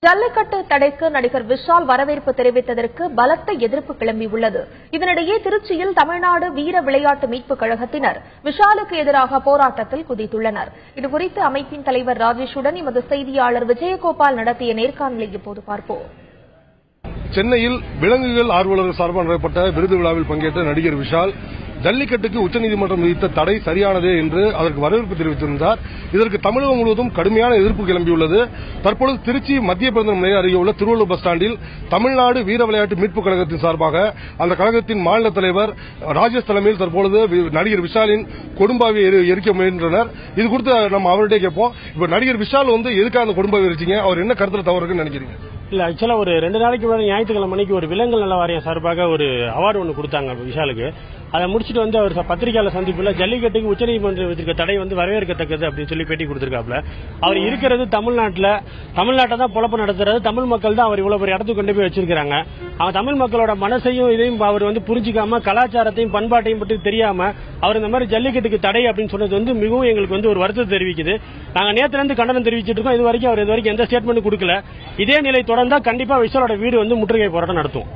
ஜல்லிக்கட்டு தடைக்கு நடிகர் விஷால் வரவேற்பு தெரிவித்ததற்கு பலத்த எதிர்ப்பு கிளம்பியுள்ளது. இதனிடையே திருச்சியில் தமிழ்நாடு வீர விளையாட்டு மீட்புக் கழகத்தினர் விஷாலுக்கு எதிராக போராட்டத்தில் குதித்துள்ளனர். இதுகுறித்து அமைப்பின் தலைவர் ராஜேஷுடன் எமது செய்தியாளர் விஜயகோபால் நடத்திய நேர்காணலை இப்போது பார்ப்போம். சென்னையில் விலங்குகள் ஆர்வலர்கள் சார்பாக நடத்தப்பட்ட விருது விழாவில் பங்கேற்ற நடிகர் விஷால் ஜல்லிக்கட்டுக்கு உச்சநீதிமன்றம் விதித்த தடை சரியானதே என்று அதற்கு வரவேற்பு தெரிவித்திருந்தார். இதற்கு தமிழகம் முழுவதும் கடுமையான எதிர்ப்பு கிளம்பியுள்ளது. தற்பொழுது திருச்சி மத்திய பேருந்து நிலையம் அருகே உள்ள திருவள்ளூர் பஸ் ஸ்டாண்டில் தமிழ்நாடு வீர விளையாட்டு மீட்புக் கழகத்தின் சார்பாக அந்த கழகத்தின் மாநில தலைவர் ராஜேஷ் தலைமையில் தற்பொழுது நடிகர் விஷாலின் கொடும்பாவை எரிக்க முயன்றனர். இது குறித்து நம்ம அவர்கிட்ட கேட்போம். இப்ப நடிகர் விஷால் எதுக்காக அந்த கொடும்பாவை எரிச்சிங்க, அவர் என்ன கருத்துல தவறு இருக்குன்னு நினைக்கிறீங்க? இல்ல, ஆக்சுவலா ஒரு 2 நாளைக்கு முன்னாடி ஞாயிற்றுக்கிழமை மணிக்கு ஒரு விலங்குகள் நல வாரியம் சார்பாக ஒரு அவார்டு ஒன்று கொடுத்தாங்க விஷாலுக்கு. அதை முடிச்சுட்டு அவர் பத்திரிகையாளர் சந்திப்புல ஜல்லிக்கட்டுக்கு உச்சநீதிமன்றம் வச்சிருக்க தடை வரவேற்கத்தக்கது அப்படின்னு சொல்லி பேட்டி கொடுத்திருக்காப்ல. அவர் இருக்கிறது தமிழ்நாட்டை தான் பொழப்பு நடத்துறது, தமிழ் மக்கள் தான் அவர் இவ்வளவு பெரிய இடத்துக்கு கொண்டு போய் வச்சிருக்காங்க. அவன் தமிழ் மக்களோட மனசையும் இதையும் அவர் புரிஞ்சிக்காம, கலாச்சாரத்தையும் பண்பாட்டையும் பற்றி தெரியாம அவர் இந்த மாதிரி ஜல்லிக்கட்டுக்கு தடை அப்படின்னு சொன்னது மிகவும் எங்களுக்கு ஒரு வருத்தத்தை தெரிவிக்குது. நாங்க நேத்துல இருந்து கண்டனம் தெரிவிச்சிட்டு இருக்கோம். இது வரைக்கும் எந்த ஸ்டேட்மெண்ட் கொடுக்கல. இதே நிலை தொடர்ந்தா கண்டிப்பா விஷாலோட வீடு முற்றுகை போராட்டம் நடத்தும்.